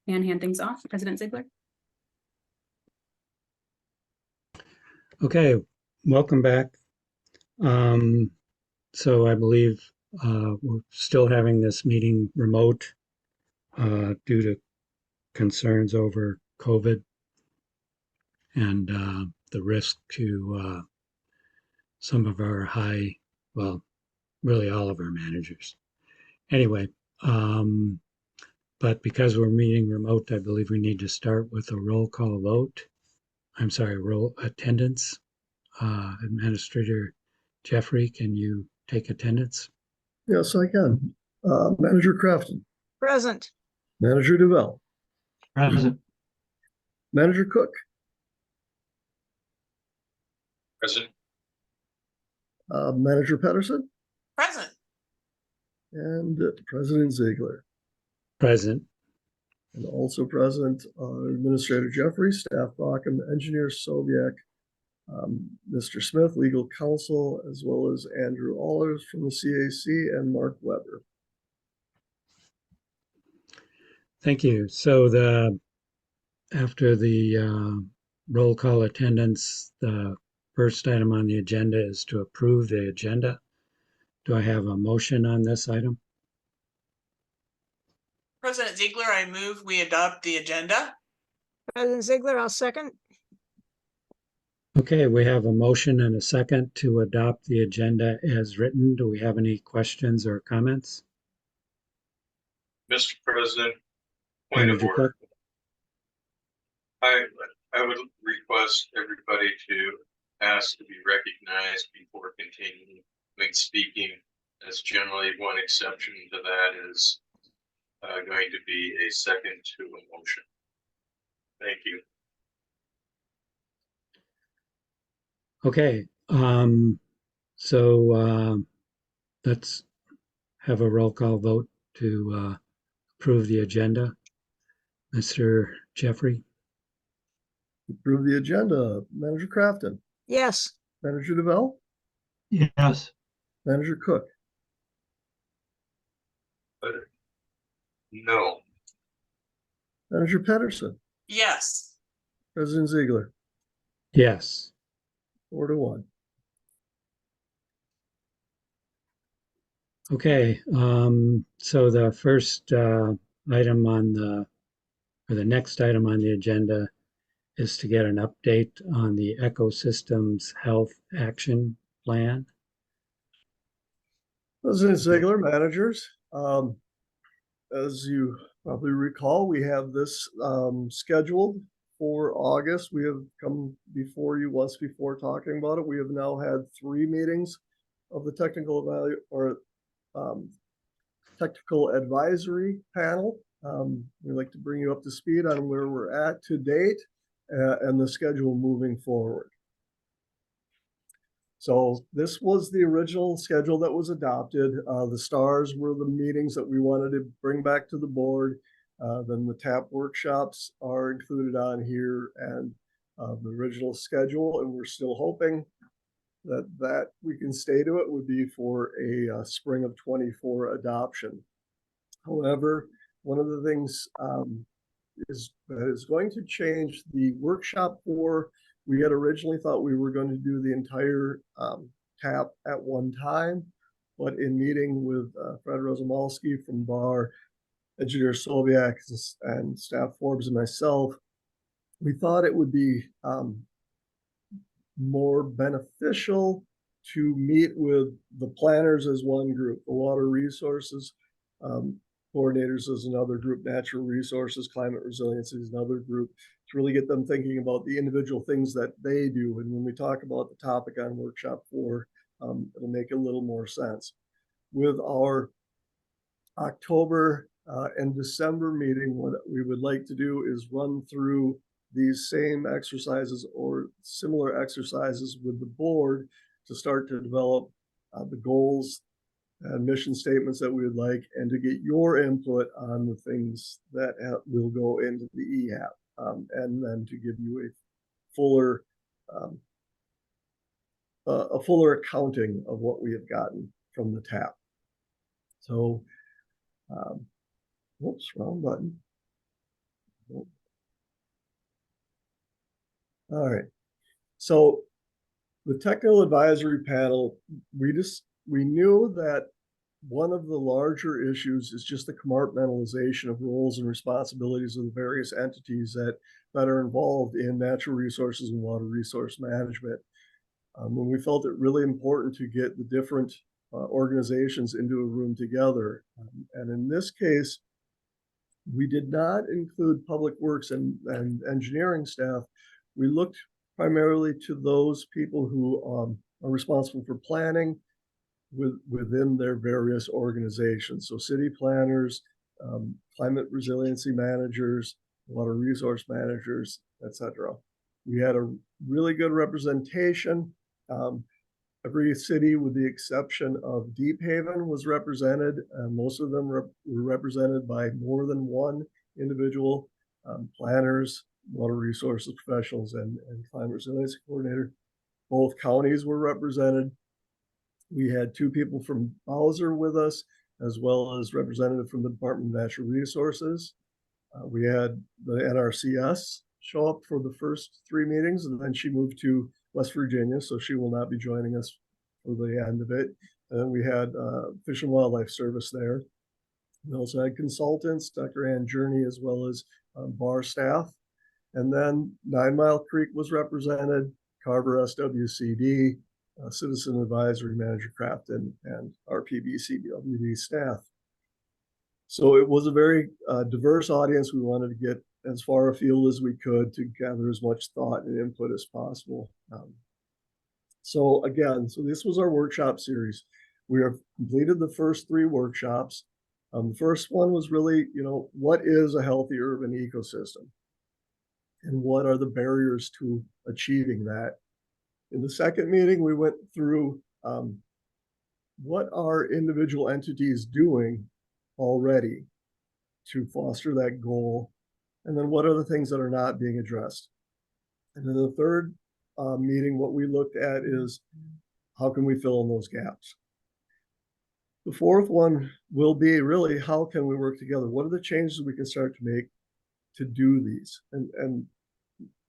and hand things off. President Ziegler. Okay, welcome back. So I believe we're still having this meeting remote due to concerns over COVID and the risk to some of our well, really all of our managers. Anyway, but because we're meeting remote, I believe we need to start with a roll call vote. I'm sorry, roll attendance. Administrator Jeffrey, can you take attendance? Yes, I can. Manager Crafton. Present. Manager Duval. Present. Manager Cook. Present. Manager Pedersen. Present. And President Ziegler. Present. And also present Administrator Jeffrey, Staff Bacham, Engineer Sobiak, Mr. Smith, Legal Counsel, as well as Andrew Allers from the CAC and Mark Weber. Thank you. So after the roll call attendance, the first item on the agenda is to approve the agenda. Do I have a motion on this item? President Ziegler, I move we adopt the agenda. President Ziegler, I'll second. Okay, we have a motion and a second to adopt the agenda as written. Do we have any questions or comments? Mr. President, point of order. I would request everybody to ask to be recognized before continuing speaking, as generally one exception to that is going to be a second to a motion. Thank you. Okay, so let's have a roll call vote to approve the agenda. Mr. Jeffrey? Approve the agenda. Manager Crafton. Yes. Manager Duval. Yes. Manager Cook. No. Manager Pedersen. Yes. President Ziegler. Yes. 4-1. Okay, so the first item on the next item on the agenda is to get an update on the Ecosystems Health Action Plan. President Ziegler, managers. As you probably recall, we have this scheduled for August. We have come before you once before talking about it. We have now had 3 meetings of the technical technical advisory panel. We'd like to bring you up to speed on where we're at to date and the schedule moving forward. So this was the original schedule that was adopted. The stars were the meetings that we wanted to bring back to the board. Then the TAP workshops are included on here and the original schedule. And we're still hoping that we can stay to it would be for a spring of 24 adoption. However, one of the things that is going to change the workshop for, we had originally thought we were going to do the entire TAP at one time, but in meeting with Fred Rosamolski from BAR, Engineer Sobiak and Staff Forbes and myself, we thought it would be more beneficial to meet with the planners as one group, the water resources coordinators as another group, natural resources, climate resiliency is another group, to really get them thinking about the individual things that they do. And when we talk about the topic on workshop 4, it'll make a little more sense. With our October and December meeting, what we would like to do is run through these same exercises or similar exercises with the board to start to develop the goals and mission statements that we would like, and to get your input on the things that will go into the EHAP, and then to give you a fuller accounting of what we have gotten from the TAP. So, whoops, wrong button. All right. So the technical advisory panel, we knew that one of the larger issues is just the compartmentalization of roles and responsibilities of the various entities that are involved in natural resources and water resource management. When we felt it really important to get the different organizations into a room together. And in this case, we did not include public works and engineering staff. We looked primarily to those people who are responsible for planning within their various organizations. So city planners, climate resiliency managers, water resource managers, etc. We had a really good representation. Every city, with the exception of Deep Haven, was represented. Most of them were represented by more than one individual, planners, water resources professionals, and climate resiliency coordinator. Both counties were represented. We had 2 people from Bowser with us, as well as representative from the Department of Natural Resources. We had the NRCS show up for the first 3 meetings, and then she moved to West Virginia, so she will not be joining us for the end of it. And then we had Fish and Wildlife Service there. We also had consultants, Dr. Ann Journey, as well as bar staff. And then 9 Mile Creek was represented, Carver SWCD, Citizen Advisory Manager Crafton, and RPB CWD staff. So it was a very diverse audience. We wanted to get as far afield as we could to gather as much thought and input as possible. So this was our workshop series. We have completed the first 3 workshops. The first one was really, what is a healthy urban ecosystem? And what are the barriers to achieving that? In the second meeting, we went through what are individual entities doing already to foster that goal, and then what are the things that are not being addressed. And then the third meeting, what we looked at is how can we fill in those gaps. The fourth one will be really how can we work together? What are the changes we can start to make to do these? And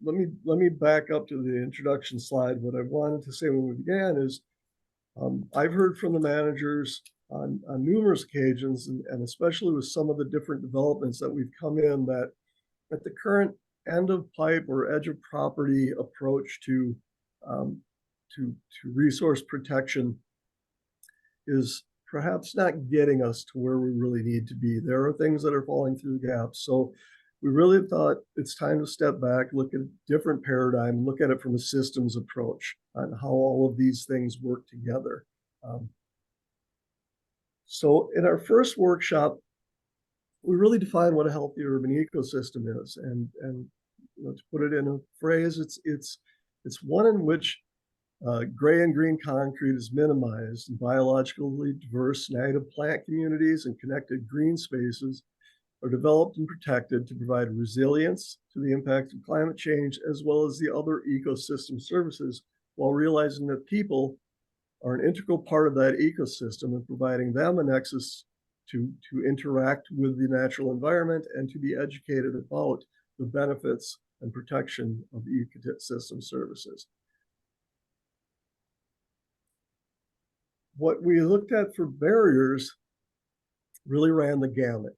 let me back up to the introduction slide. What I wanted to say when we began is I've heard from the managers on numerous occasions, and especially with some of the different developments that we've come in, that at the current end of pipe or edge of property approach to resource protection is perhaps not getting us to where we really need to be. There are things that are falling through the gaps. So we really thought it's time to step back, look at a different paradigm, look at it from a systems approach on how all of these things work together. So in our first workshop, we really defined what a healthy urban ecosystem is, and to put it in a phrase, it's one in which gray and green concrete is minimized, and biologically diverse native plant communities and connected green spaces are developed and protected to provide resilience to the impact of climate change, as well as the other ecosystem services, while realizing that people are an integral part of that ecosystem and providing them a nexus to interact with the natural environment and to be educated about the benefits and protection of ecosystem services. What we looked at for barriers really ran the gamut.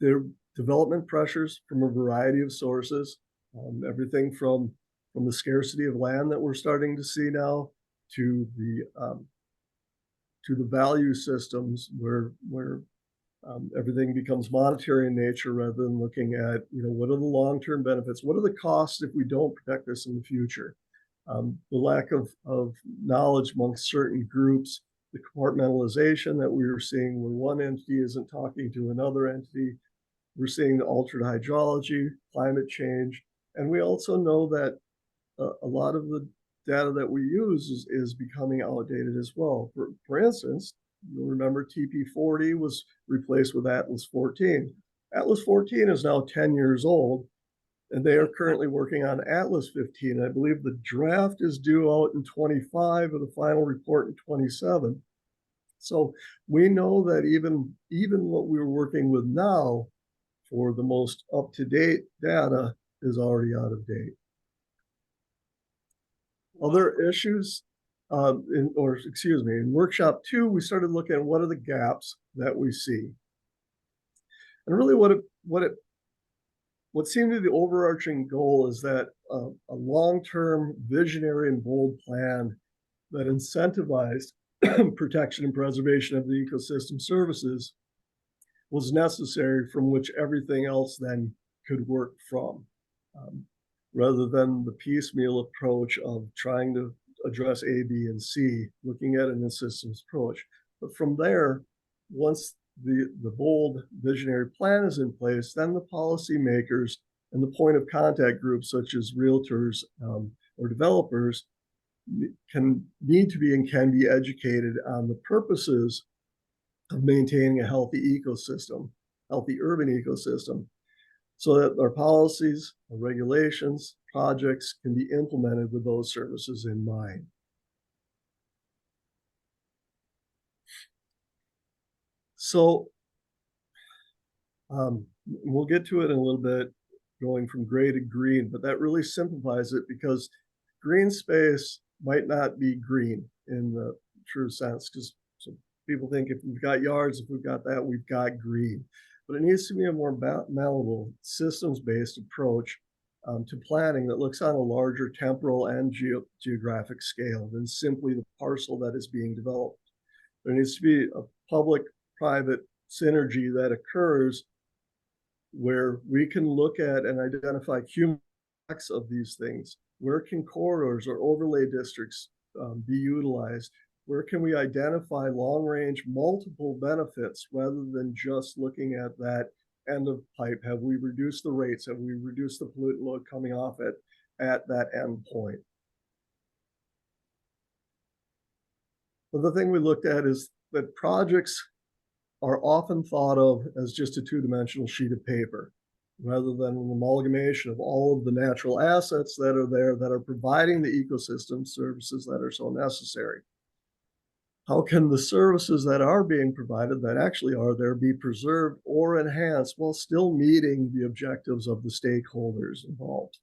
There are development pressures from a variety of sources, everything from the scarcity of land that we're starting to see now to the value systems where everything becomes monetary in nature rather than looking at, what are the long-term benefits? What are the costs if we don't protect this in the future? The lack of knowledge amongst certain groups, the compartmentalization that we were seeing where one entity isn't talking to another entity. We're seeing the altered hydrology, climate change, and we also know that a lot of the data that we use is becoming outdated as well. For instance, you'll remember TP40 was replaced with Atlas 14. Atlas 14 is now 10 years old, and they are currently working on Atlas 15. I believe the draft is due out in 25 and the final report in 27. So we know that even what we're working with now for the most up-to-date data is already out of date. Other issues, in workshop 2, we started looking at what are the gaps that we see. And really what seemed to be the overarching goal is that a long-term visionary and bold plan that incentivized protection and preservation of the ecosystem services was necessary, from which everything else then could work from, rather than the piecemeal approach of trying to address A, B, and C, looking at an systems approach. But from there, once the bold visionary plan is in place, then the policymakers and the point of contact groups, such as realtors or developers, need to be and can be educated on the purposes of maintaining a healthy ecosystem, healthy urban ecosystem, so that our policies, our regulations, projects can be implemented with those services in mind. So we'll get to it in a little bit, going from gray to green, but that really simplifies it, because green space might not be green in the true sense, because people think if we've got yards, if we've got that, we've got green. But it needs to be a more malleable, systems-based approach to planning that looks on a larger temporal and geographic scale than simply the parcel that is being developed. There needs to be a public-private synergy that occurs where we can look at and identify cumulative effects of these things. Where can corridors or overlay districts be utilized? Where can we identify long-range multiple benefits rather than just looking at that end of pipe? Have we reduced the rates? Have we reduced the pollutant load coming off it at that end point? But the thing we looked at is that projects are often thought of as just a two-dimensional sheet of paper, rather than an amalgamation of all of the natural assets that are there that are providing the ecosystem services that are so necessary. How can the services that are being provided, that actually are there, be preserved or enhanced while still meeting the objectives of the stakeholders involved?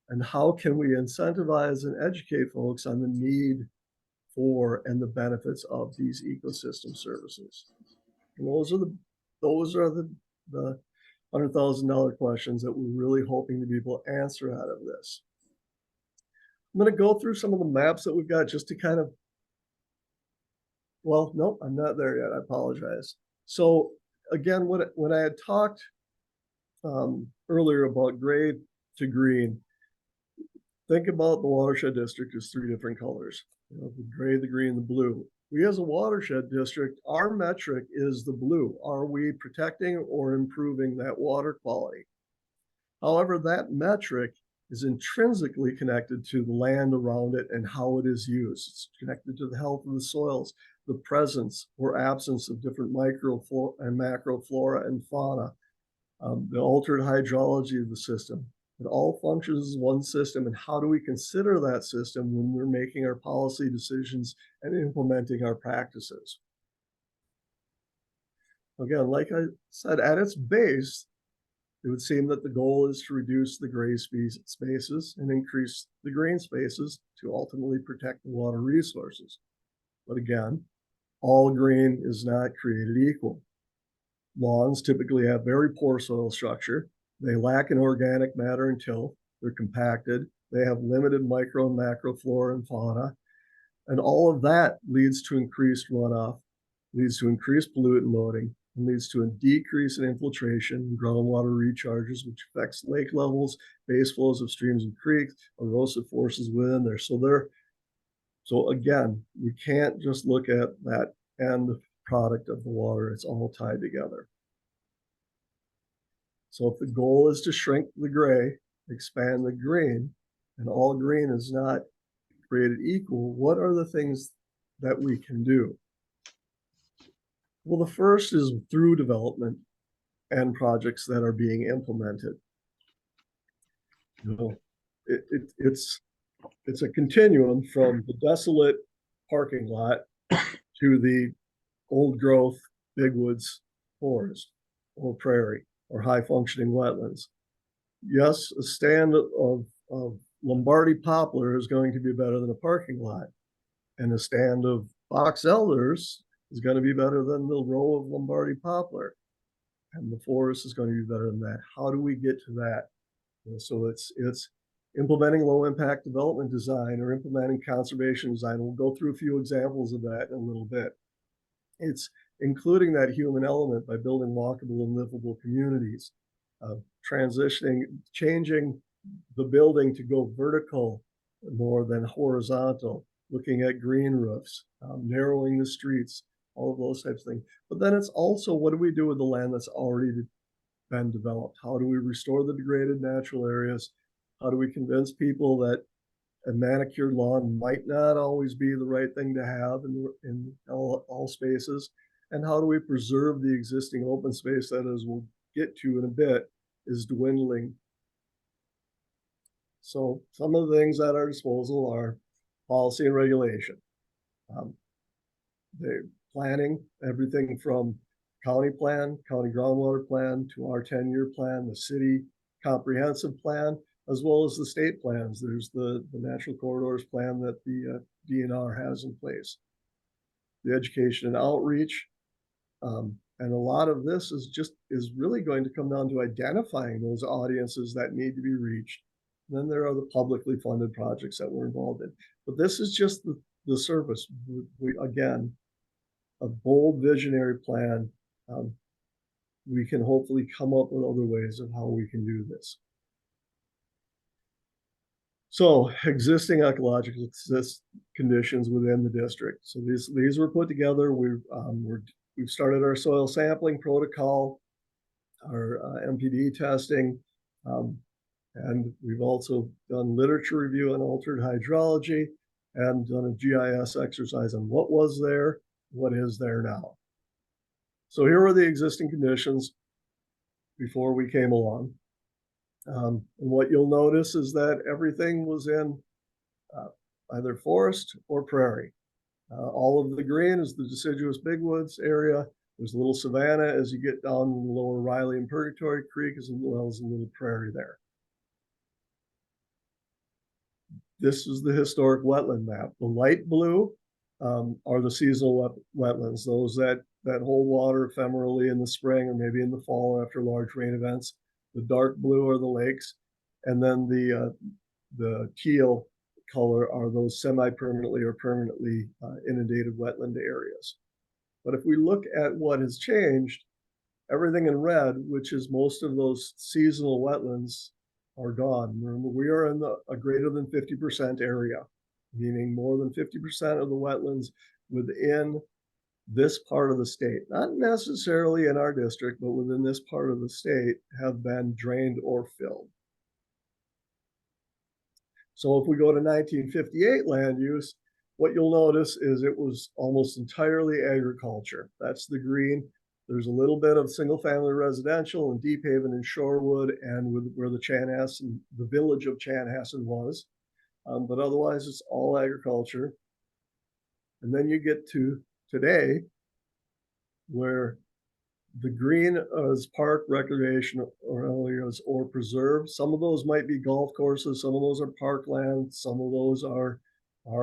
And how can we incentivize and educate folks on the need for and the benefits of these ecosystem services? And those are the $100,000 questions that we're really hoping to be able to answer out of this. I'm going to go through some of the maps that we've got just to kind of, well, nope, I'm not there yet. I apologize. So again, when I had talked earlier about gray to green, think about the watershed district as 3 different colors, the gray, the green, the blue. We as a watershed district, our metric is the blue. Are we protecting or improving that water quality? However, that metric is intrinsically connected to the land around it and how it is used. It's connected to the health of the soils, the presence or absence of different microflora and macroflora and fauna, the altered hydrology of the system. It all functions as one system, and how do we consider that system when we're making our policy decisions and implementing our practices? Again, like I said, at its base, it would seem that the goal is to reduce the gray spaces and increase the green spaces to ultimately protect the water resources. But again, all green is not created equal. Lawns typically have very poor soil structure. They lack in organic matter and tilth. They're compacted. They have limited micro and macro flora and fauna. And all of that leads to increased runoff, leads to increased pollutant loading, and leads to a decrease in infiltration and groundwater recharges, which affects lake levels, base flows of streams and creeks, erosive forces within there. So again, we can't just look at that end product of the water. It's all tied together. So if the goal is to shrink the gray, expand the green, and all green is not created equal, what are the things that we can do? Well, the first is through development and projects that are being implemented. It's a continuum from the desolate parking lot to the old growth big woods forest or prairie. or high functioning wetlands. Yes, a stand of Lombardy poplar is going to be better than a parking lot. And a stand of box elders is going to be better than the row of Lombardy poplar. And the forest is going to be better than that. How do we get to that? So it's implementing low impact development design or implementing conservation design. We'll go through a few examples of that in a little bit. It's including that human element by building walkable and livable communities, changing the building to go vertical more than horizontal, looking at green roofs, narrowing the streets, all of those types of things. But then it's also, what do we do with the land that's already been developed? How do we restore the degraded natural areas? How do we convince people that a manicured lawn might not always be the right thing to have in all spaces? And how do we preserve the existing open space that, as we'll get to in a bit, is dwindling? So some of the things at our disposal are policy and regulation. The planning, everything from county plan, county groundwater plan, to our 10-year plan, the city comprehensive plan, as well as the state plans. There's the natural corridors plan that the DNR has in place. The education and outreach. And a lot of this is really going to come down to identifying those audiences that need to be reached. And then there are the publicly funded projects that we're involved in. But this is just the surface. Again, a bold visionary plan. We can hopefully come up with other ways of how we can do this. So existing ecological conditions within the district. So these were put together. We've started our soil sampling protocol, our MPD testing, and we've also done literature review on altered hydrology and done a GIS exercise on what was there, what is there now. So here are the existing conditions before we came along. And what you'll notice is that everything was in either forest or prairie. All of the green is the deciduous bigwoods area. There's a little savanna as you get down the lower Riley and Purgatory Creek, as well as a little prairie there. This is the historic wetland map. The light blue are the seasonal wetlands, those that hold water ephemerally in the spring or maybe in the fall after large rain events. The dark blue are the lakes, and then the teal color are those semi-permanently or permanently inundated wetland areas. But if we look at what has changed, everything in red, which is most of those seasonal wetlands, are gone. Remember, we are in a greater than 50% area, meaning more than 50% of the wetlands within this part of the state, not necessarily in our district, but within this part of the state, have been drained or filled. So if we go to 1958 land use, what you'll notice is it was almost entirely agriculture. That's the green. There's a little bit of single family residential in Deep Haven and Shorewood and where the Chanhassen, the village of Chanhassen was. But otherwise it's all agriculture. And then you get to today, where the green is park, recreation areas, or preserve. Some of those might be golf courses, some of those are parkland, some of those are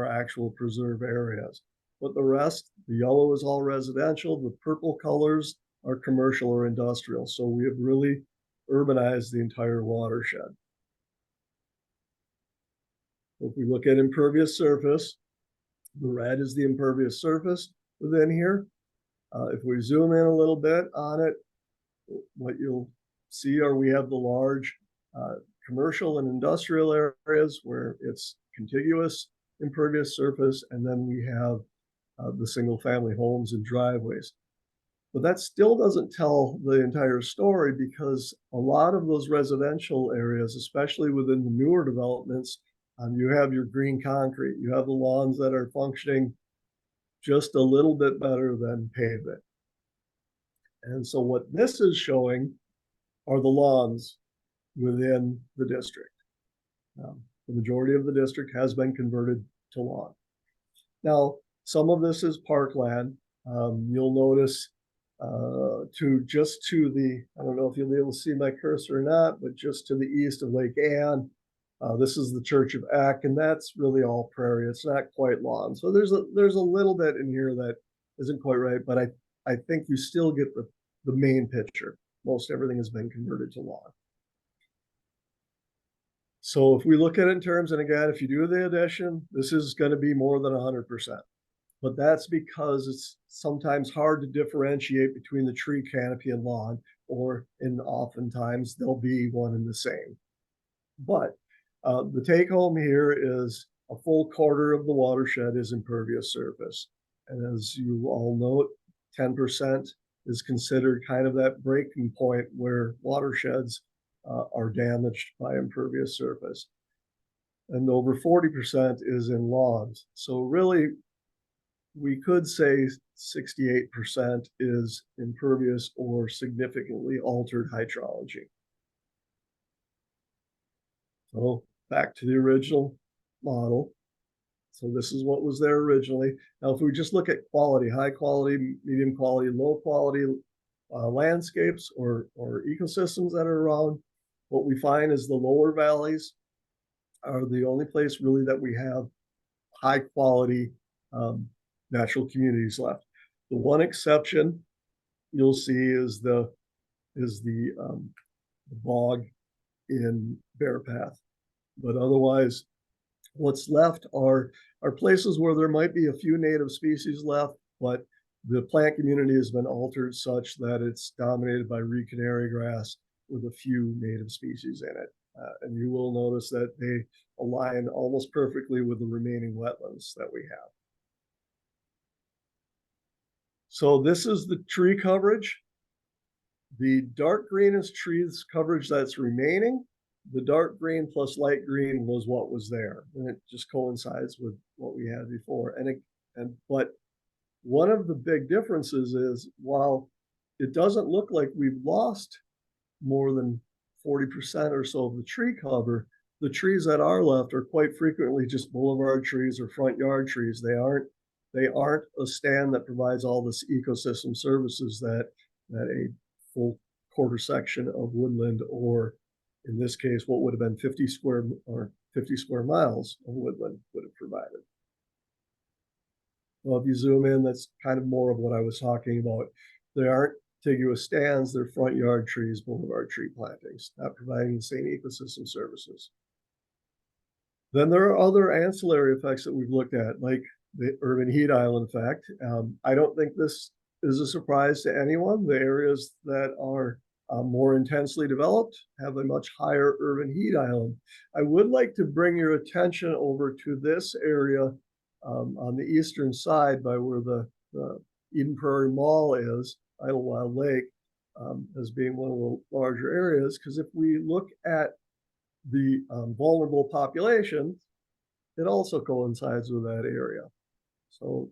actual preserve areas. But the rest, the yellow is all residential, the purple colors are commercial or industrial. So we have really urbanized the entire watershed. If we look at impervious surface, the red is the impervious surface within here. If we zoom in a little bit on it, what you'll see are we have the large commercial and industrial areas where it's contiguous impervious surface, and then we have the single family homes and driveways. But that still doesn't tell the entire story, because a lot of those residential areas, especially within the newer developments, you have your green concrete, you have the lawns that are functioning just a little bit better than pavement. And so what this is showing are the lawns within the district. The majority of the district has been converted to lawn. Now, some of this is parkland. You'll notice just to the, I don't know if you'll be able to see my cursor or not, but just to the east of Lake Ann. This is the Church of Eck, and that's really all prairie. It's not quite lawn. So there's a little bit in here that isn't quite right, but I think you still get the main picture. Most everything has been converted to lawn. So if we look at it in terms, and again, if you do the addition, this is going to be more than 100%. But that's because it's sometimes hard to differentiate between the tree canopy and lawn, and oftentimes they'll be one and the same. But the take home here is a full quarter of the watershed is impervious surface. And as you all note, 10% is considered kind of that breaking point where watersheds are damaged by impervious surface. And over 40% is in lawns. So really, we could say 68% is impervious or significantly altered hydrology. So back to the original model. So this is what was there originally. Now, if we just look at quality, high quality, medium quality, low quality landscapes or ecosystems that are around, what we find is the lower valleys are the only place really that we have high quality natural communities left. The one exception you'll see is the bog in Bear Path. But otherwise, what's left are places where there might be a few native species left, but the plant community has been altered such that it's dominated by reed canary grass with a few native species in it. And you will notice that they align almost perfectly with the remaining wetlands that we have. So this is the tree coverage. The dark green is trees coverage that's remaining. The dark green plus light green was what was there, and it just coincides with what we had before. But one of the big differences is, while it doesn't look like we've lost more than 40% or so of the tree cover, the trees that are left are quite frequently just boulevard trees or front yard trees. They aren't a stand that provides all this ecosystem services that a full quarter section of woodland, or in this case, what would have been 50 square miles of woodland would have provided. Well, if you zoom in, that's kind of more of what I was talking about. They aren't contiguous stands, they're front yard trees, boulevard tree plantings, not providing the same ecosystem services. Then there are other ancillary effects that we've looked at, like the urban heat island effect. I don't think this is a surprise to anyone. The areas that are more intensely developed have a much higher urban heat island. I would like to bring your attention over to this area on the eastern side by where the Eden Prairie Mall is, Idlewild Lake, as being one of the larger areas, because if we look at the vulnerable population, it also coincides with that area. So,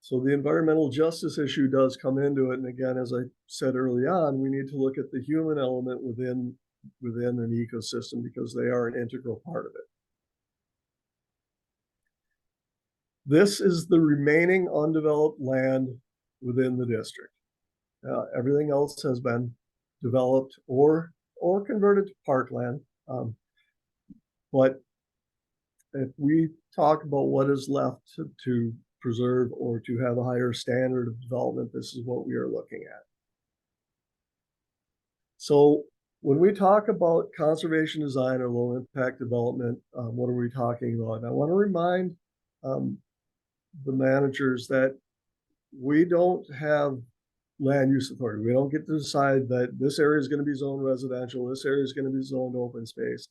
so the environmental justice issue does come into it. And again, as I said early on, we need to look at the human element within an ecosystem, because they are an integral part of it. This is the remaining undeveloped land within the district. Everything else has been developed or converted to parkland. But if we talk about what is left to preserve or to have a higher standard of development, this is what we are looking at. So when we talk about conservation design or low impact development, what are we talking about? And I want to remind the managers that we don't have land use authority. We don't get to decide that this area is going to be zoned residential, this area is going to be zoned open space,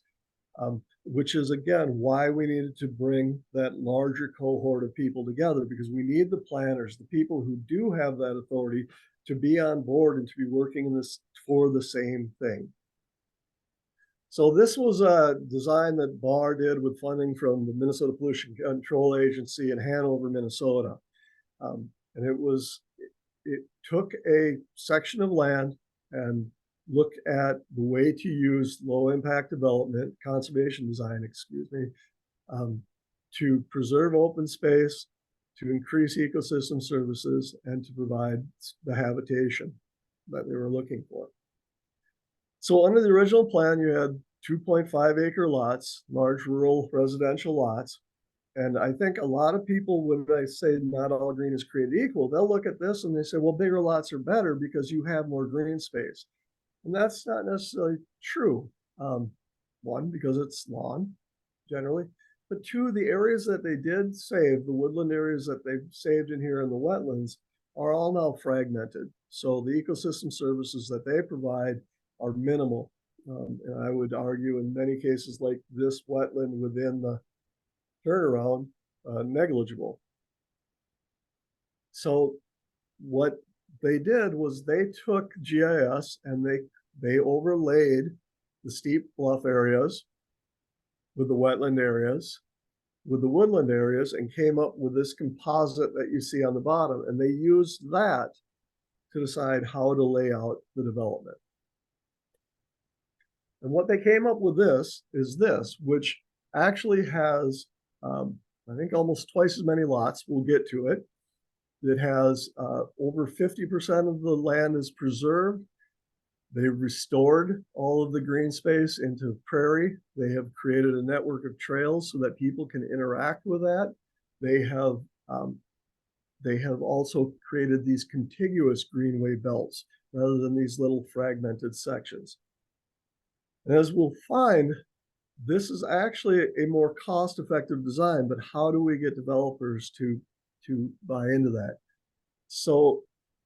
which is, again, why we needed to bring that larger cohort of people together, because we need the planners, the people who do have that authority, to be on board and to be working in this for the same thing. So this was a design that BAR did with funding from the Minnesota Pollution Control Agency in Hanover, Minnesota. And it took a section of land and looked at the way to use low impact development, conservation design, excuse me, to preserve open space, to increase ecosystem services and to provide the habitation that they were looking for. So under the original plan, you had 2.5 acre lots, large rural residential lots. And I think a lot of people, when I say not all green is created equal, they'll look at this and they say, well, bigger lots are better because you have more green space. And that's not necessarily true. One, because it's lawn generally, but two, the areas that they did save, the woodland areas that they've saved in here in the wetlands are all now fragmented. So the ecosystem services that they provide are minimal. And I would argue in many cases like this wetland within the turnaround, negligible. So what they did was they took GIS and they overlaid the steep bluff areas with the wetland areas, with the woodland areas, and came up with this composite that you see on the bottom. And they used that to decide how to lay out the development. And what they came up with this is this, which actually has, I think, almost twice as many lots. We'll get to it. It has over 50% of the land is preserved. They've restored all of the green space into prairie. They have created a network of trails so that people can interact with that. They have also created these contiguous greenway belts rather than these little fragmented sections. And as we'll find, this is actually a more cost-effective design, but how do we get developers to buy into that? So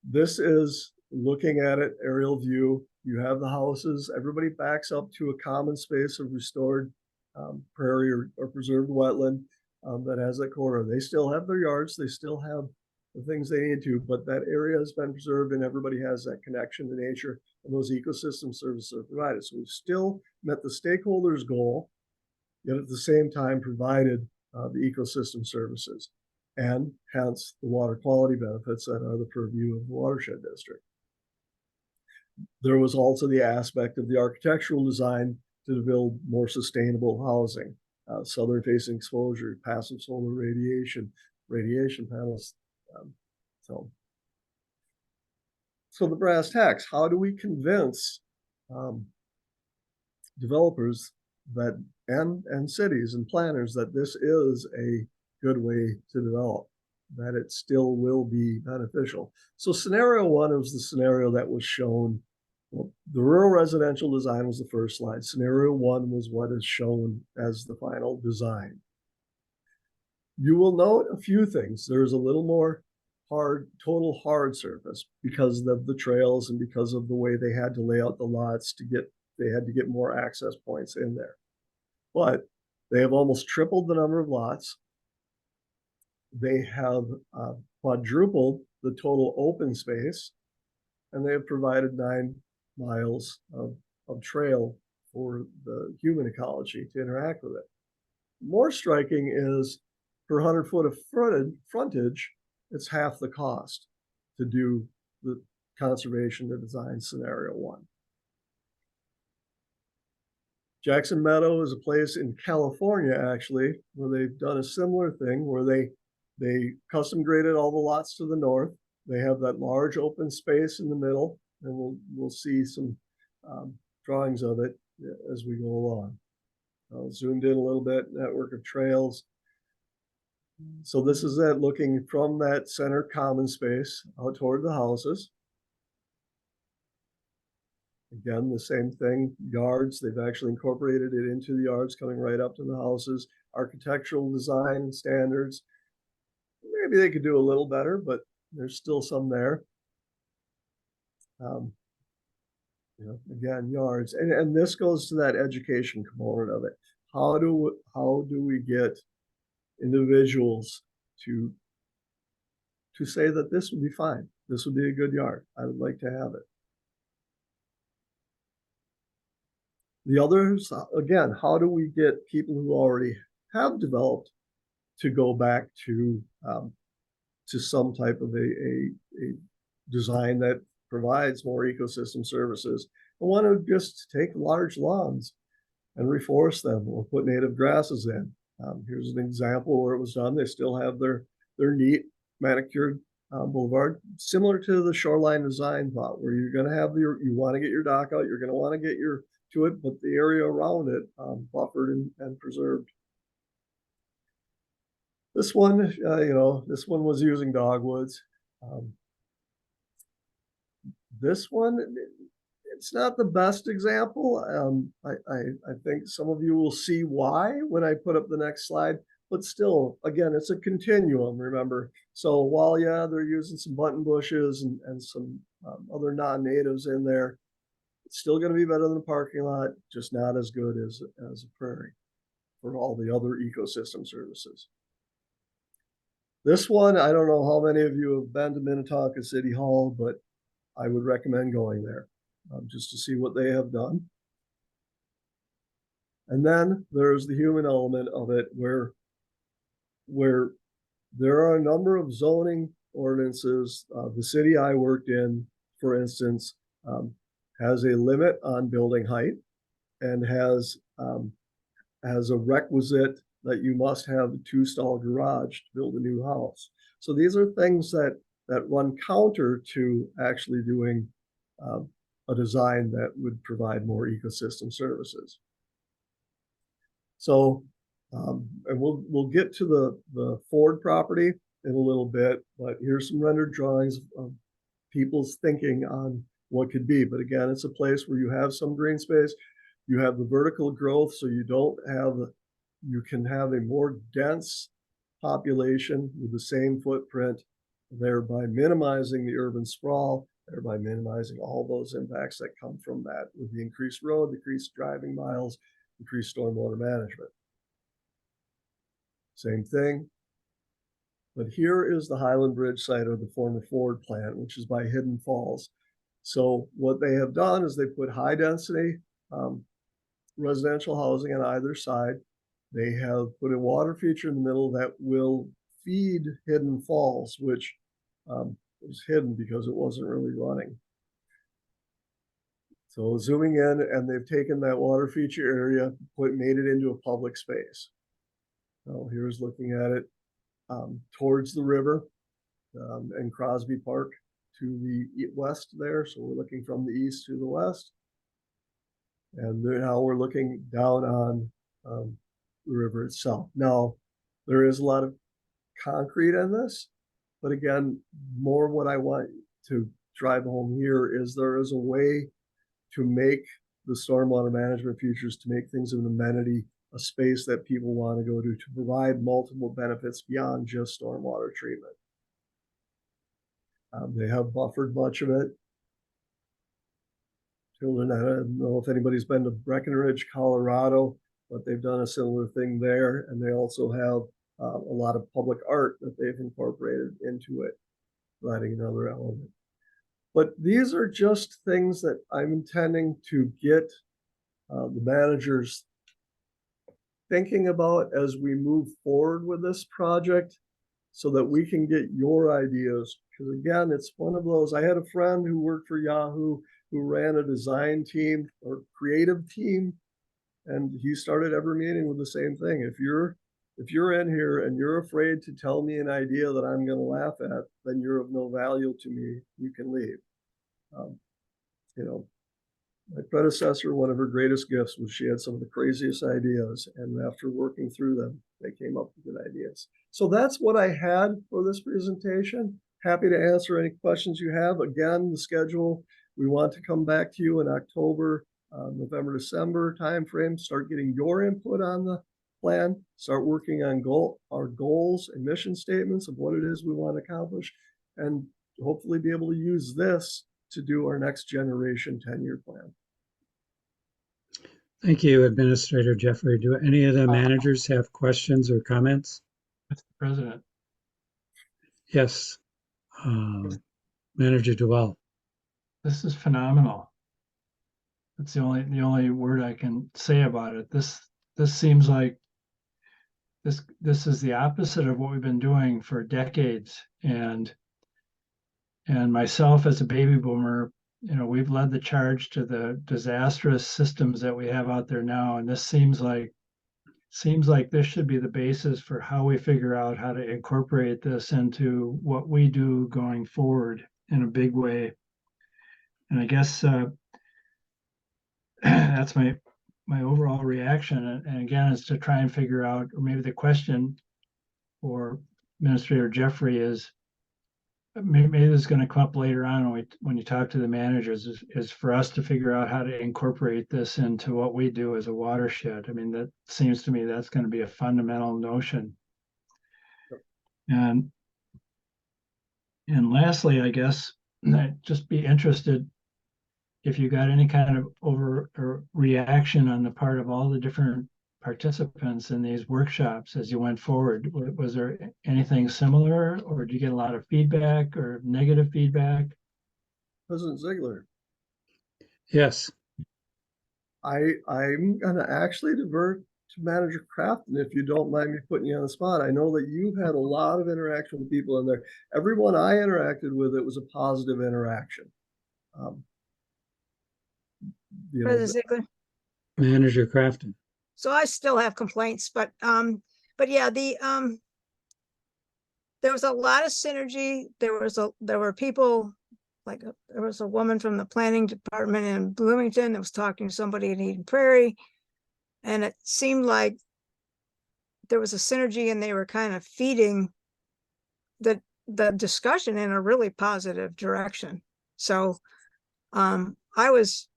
this is looking at it, aerial view. You have the houses, everybody backs up to a common space of restored prairie or preserved wetland that has that corridor. They still have their yards, they still have the things they need to, but that area has been preserved and everybody has that connection to nature, and those ecosystem services are provided. So we've still met the stakeholders' goal, yet at the same time provided the ecosystem services, and hence the water quality benefits that are the purview of the watershed district. There was also the aspect of the architectural design to build more sustainable housing, southern facing exposure, passive solar radiation panels. So the brass tacks, how do we convince developers that and cities and planners that this is a good way to develop, that it still will be beneficial? So scenario one was the scenario that was shown. Well, the rural residential design was the first slide. Scenario one was what is shown as the final design. You will note a few things. There's a little more total hard surface because of the trails and because of the way they had to lay out the lots they had to get more access points in there. But they have almost tripled the number of lots. They have quadrupled the total open space, and they have provided 9 miles of trail for the human ecology to interact with it. More striking is per 100 foot of frontage, it's half the cost to do the conservation to design scenario one. Jackson Meadow is a place in California, actually, where they've done a similar thing where they custom graded all the lots to the north. They have that large open space in the middle, and we'll see some drawings of it as we go along. Zoomed in a little bit, network of trails. So this is it, looking from that center common space out toward the houses. Again, the same thing, yards, they've actually incorporated it into the yards coming right up to the houses. Architectural design standards, maybe they could do a little better, but there's still some there. Again, yards, and this goes to that education component of it. How do we get individuals to say that this would be fine? This would be a good yard. I would like to have it. The others, again, how do we get people who already have developed to go back to some type of a design that provides more ecosystem services? I want to just take large lawns and reforest them or put native grasses in. Here's an example where it was done. They still have their they're neat, manicured boulevard, similar to the shoreline design thought, where you're going to have you want to get your dock out, you're going to want to get to it, but the area around it buffered and preserved. This one, this one was using dogwoods. This one, it's not the best example. I think some of you will see why when I put up the next slide, but still, again, it's a continuum, remember. So while, yeah, they're using some button bushes and some other non-natives in there, it's still going to be better than the parking lot, just not as good as a prairie for all the other ecosystem services. This one, I don't know how many of you have been to Minnetonka City Hall, but I would recommend going there just to see what they have done. And then there's the human element of it, where there are a number of zoning ordinances. The city I worked in, for instance, has a limit on building height and has a requisite that you must have a 2-stall garage to build a new house. So these are things that run counter to actually doing a design that would provide more ecosystem services. So, and we'll get to the Ford property in a little bit, but here's some rendered drawings of people's thinking on what could be. But again, it's a place where you have some green space, you have the vertical growth, so you can have a more dense population with the same footprint, thereby minimizing the urban sprawl, thereby minimizing all those impacts that come from that with the increased road, decreased driving miles, increased stormwater management. Same thing. But here is the Highland Bridge site of the former Ford plant, which is by Hidden Falls. So what they have done is they put high density residential housing on either side. They have put a water feature in the middle that will feed Hidden Falls, which was hidden because it wasn't really running. So zooming in, and they've taken that water feature area, made it into a public space. So here's looking at it towards the river and Crosby Park to the west there. So we're looking from the east to the west. And now we're looking down on the river itself. Now, there is a lot of concrete in this, but again, more what I want to drive home here is there is a way to make the stormwater management features, to make things an amenity, a space that people want to go to provide multiple benefits beyond just stormwater treatment. They have buffered much of it. Children, I don't know if anybody's been to Breckenridge, Colorado, but they've done a similar thing there. And they also have a lot of public art that they've incorporated into it, providing another element. But these are just things that I'm intending to get the managers thinking about as we move forward with this project, so that we can get your ideas. Because again, it's one of those, I had a friend who worked for Yahoo who ran a design team or creative team, and he started every meeting with the same thing. If you're in here and you're afraid to tell me an idea that I'm going to laugh at, then you're of no value to me. You can leave. My predecessor, one of her greatest gifts was she had some of the craziest ideas, and after working through them, they came up with good ideas. So that's what I had for this presentation. Happy to answer any questions you have. Again, the schedule, we want to come back to you in October, November, December timeframe, start getting your input on the plan, start working on our goals and mission statements of what it is we want to accomplish, and hopefully be able to use this to do our next generation 10-year plan. Thank you, Administrator Jeffrey. Do any of the managers have questions or comments? Mr. President. Yes. Manager Duval. This is phenomenal. That's the only word I can say about it. This seems like this is the opposite of what we've been doing for decades. And myself as a baby boomer, we've led the charge to the disastrous systems that we have out there now. And this seems like seems like this should be the basis for how we figure out how to incorporate this into what we do going forward in a big way. And I guess that's my overall reaction. And again, is to try and figure out, or maybe the question for Administrator Jeffrey is, maybe this is going to come up later on when you talk to the managers, is for us to figure out how to incorporate this into what we do as a watershed. I mean, that seems to me that's going to be a fundamental notion. And lastly, I guess I'd just be interested if you got any kind of or reaction on the part of all the different participants in these workshops as you went forward. Was there anything similar, or did you get a lot of feedback or negative feedback? President Ziegler, Yes. I'm gonna actually divert to Manager Crafton, if you don't mind me putting you on the spot. I know that you've had a lot of interaction with people in there. Everyone I interacted with, it was a positive interaction. You know, President Ziegler. Manager Crafton. So I still have complaints, but yeah, there was a lot of synergy. There were people like there was a woman from the planning department in Bloomington that was talking to somebody in Eden Prairie, and it seemed like there was a synergy, and they were kind of feeding the discussion in a really positive direction. So I was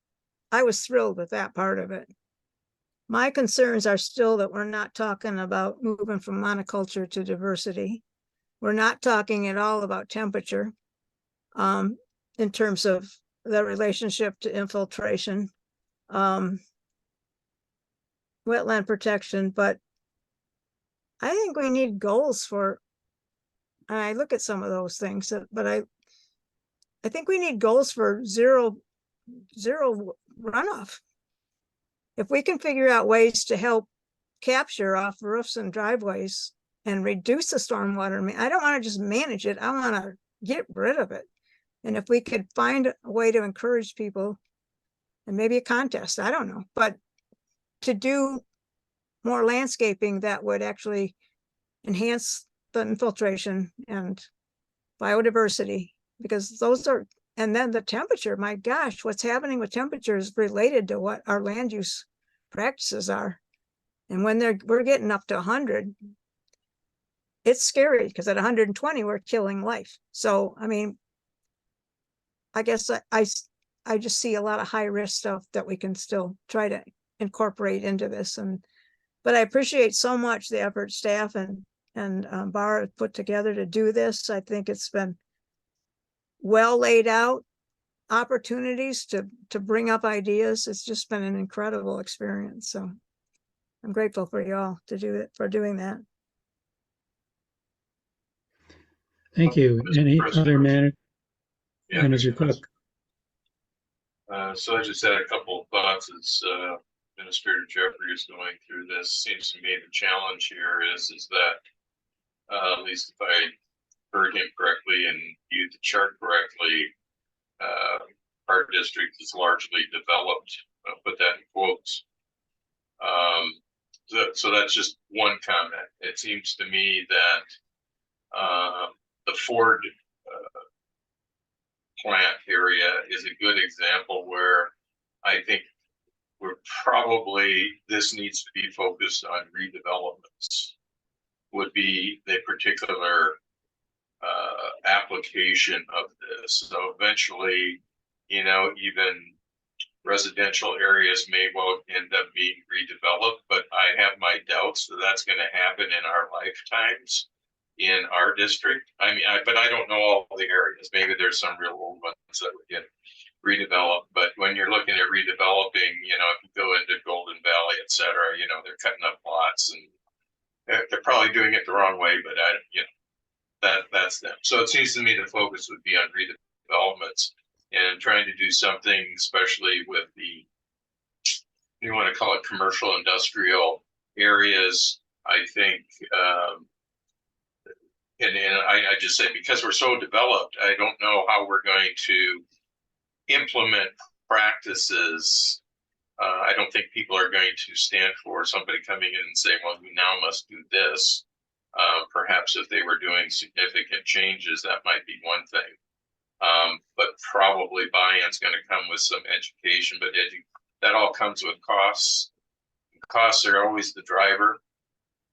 thrilled with that part of it. My concerns are still that we're not talking about moving from monoculture to diversity. We're not talking at all about temperature in terms of the relationship to infiltration, wetland protection, but I think we need goals for, and I look at some of those things, but I think we need goals for zero runoff. If we can figure out ways to help capture off roofs and driveways and reduce the stormwater, I don't want to just manage it. I want to get rid of it. And if we could find a way to encourage people, and maybe a contest, I don't know, but to do more landscaping that would actually enhance the infiltration and biodiversity, because those are, and then the temperature, my gosh, what's happening with temperature is related to what our land use practices are. And when we're getting up to 100, it's scary, because at 120, we're killing life. So, I mean, I guess I just see a lot of high risk stuff that we can still try to incorporate into this. But I appreciate so much the effort staff and Bar have put together to do this. I think it's been well laid out, opportunities to bring up ideas. It's just been an incredible experience. So I'm grateful for you all to do it, for doing that. Thank you. Any other Manager Cook? So I just had a couple of thoughts as Administrator Jeffrey is going through this. Seems to me the challenge here is that at least if I heard him correctly and viewed the chart correctly, our district is largely developed. I'll put that in quotes. So that's just one comment. It seems to me that the Ford plant area is a good example where I think this needs to be focused on redevelopments, would be the particular application of this. So eventually, even residential areas may well end up being redeveloped, but I have my doubts that that's going to happen in our lifetimes in our district. I mean, but I don't know all the areas. Maybe there's some real old ones that would get redeveloped. But when you're looking at redeveloping, if you go into Golden Valley, et cetera, they're cutting up lots, and they're probably doing it the wrong way, but that's them. So it seems to me the focus would be on redevelopments and trying to do something, especially with you want to call it commercial industrial areas. I think, and I just say, because we're so developed, I don't know how we're going to implement practices I don't think people are going to stand for somebody coming in and saying, well, we now must do this. Perhaps if they were doing significant changes, that might be one thing. But probably buy-in's going to come with some education, but that all comes with costs. Costs are always the driver.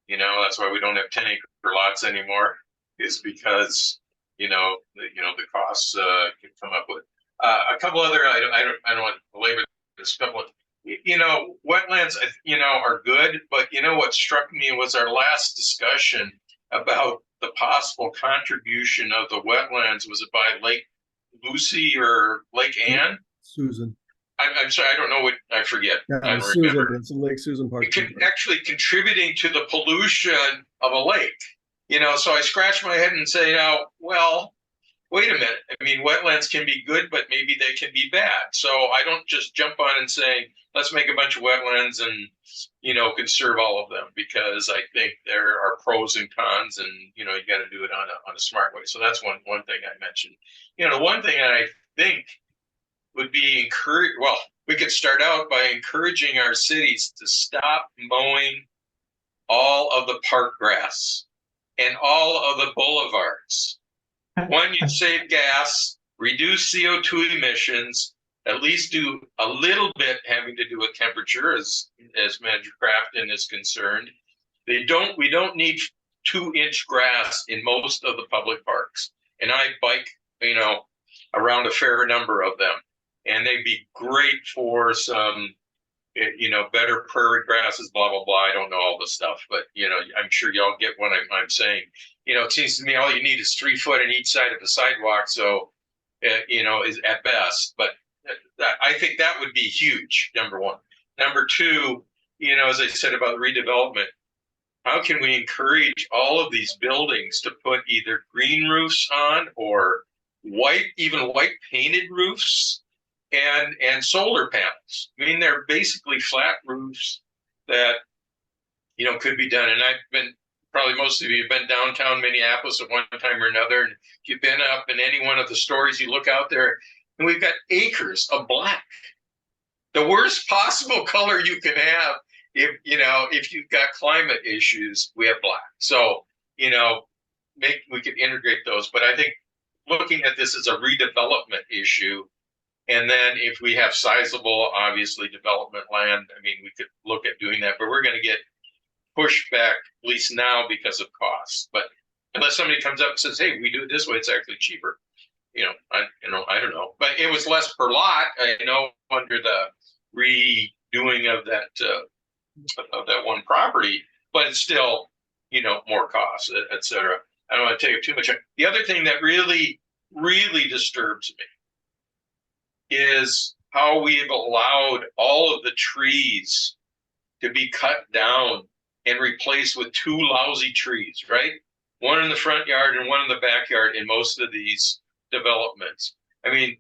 You know, that's why we don't have 10-acre lots anymore, is because, the costs can come up with. A couple other, I don't want to belabor this, couple of, wetlands, are good, but what struck me was our last discussion about the possible contribution of the wetlands. Was it by Lake Lucy or Lake Ann? Susan. I'm sorry, I don't know what, I forget. I Yeah, don't Susan, remember. it's Lake Susan Park. Actually contributing to the pollution of a lake. So I scratch my head and say, now, well, wait a minute. I mean, wetlands can be good, but maybe they can be bad. So I don't just jump on and say, let's make a bunch of wetlands and, conserve all of them, because I think there are pros and cons, and, you got to do it on a smart way. So that's one thing I mentioned. One thing I think would be we could start out by encouraging our cities to stop mowing all of the park grass and all of the boulevards. One, you save gas, reduce CO2 emissions, at least do a little bit having to do with temperature, as Manager Crafton is concerned. We don't need 2-inch grass in most of the public parks. And I bike, around a fair number of them. And they'd be great for some, better prairie grasses, blah, blah, blah. I don't know all the stuff, but, I'm sure y'all get what I'm saying. It seems to me all you need is 3 foot on each side of the sidewalk. So, is at best, but I think that would be huge, number one. Number two, as I said about redevelopment, how can we encourage all of these buildings to put either green roofs on or white painted roofs and solar panels? I mean, they're basically flat roofs that, could be done. And I've been, probably most of you have been downtown Minneapolis at one time or another. And if you've been up in any one of the stores, you look out there and we've got acres of black. The worst possible color you can have if you've got climate issues, we have black. So, we could integrate those. But I think looking at this as a redevelopment issue, and then if we have sizable, obviously, development land, I mean, we could look at doing that, but we're going to get pushed back, at least now, because of costs. But unless somebody comes up and says, hey, we do it this way, it's actually cheaper. I don't know. But it was less per lot, under the redoing of that one property, but it's still, more costs, et cetera. I don't want to take up too much. The other thing that really, really disturbs me is how we have allowed all of the trees to be cut down and replaced with 2 lousy trees, right? One in the front yard and one in the backyard in most of these developments. I mean,